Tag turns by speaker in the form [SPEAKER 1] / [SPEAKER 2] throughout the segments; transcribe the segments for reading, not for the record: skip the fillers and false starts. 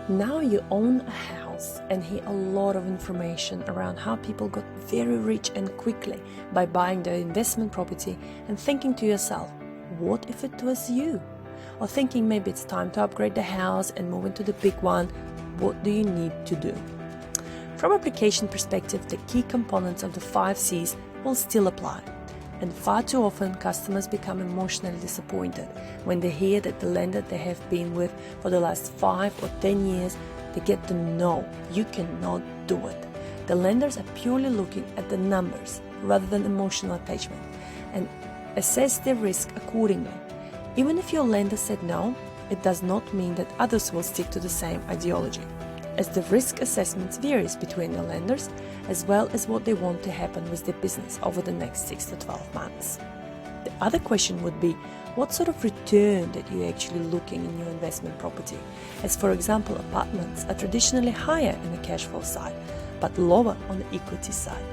[SPEAKER 1] Now you own a house and hear a lot of information around how people got very rich and quickly by buying their investment property and thinking to yourself, what if it was you? Or thinking maybe it's time to upgrade the house and move into the big one. What do you need to do? From application perspective, the key components of the 5 C's will still apply. And far too often, customers become emotionally disappointed when they hear that the lender they have been with for the last 5 or 10 years, they get the no, you cannot do it. The lenders are purely looking at the numbers rather than emotional attachment and assess their risk accordingly. Even if your lender said no, it does not mean that others will stick to the same ideology, as the risk assessments varies between the lenders as well as what they want to happen with their business over the next 6 to 12 months. The other question would be, what sort of return that you're actually looking in your investment property? As for example, apartments are traditionally higher in the cash flow side, but lower on the equity side.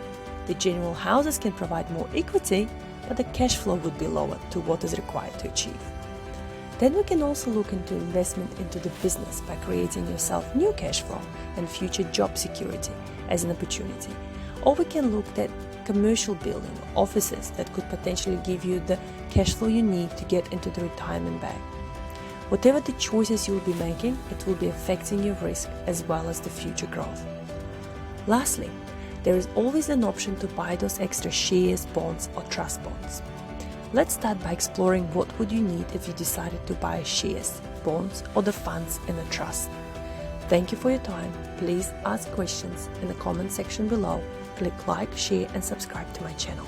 [SPEAKER 1] The general houses can provide more equity, but the cash flow would be lower to what is required to achieve. Then we can also look into investment into the business by creating yourself new cash flow and future job security as an opportunity. Or we can look at commercial building, offices that could potentially give you the cash flow you need to get into the retirement bag. Whatever the choices you'll be making, it will be affecting your risk as well as the future growth. Lastly, there is always an option to buy those extra shares, bonds or trust bonds. Let's start by exploring what would you need if you decided to buy shares, bonds or the funds in a trust. Thank you for your time. Please ask questions in the comment section below. Click like, share and subscribe to my channel.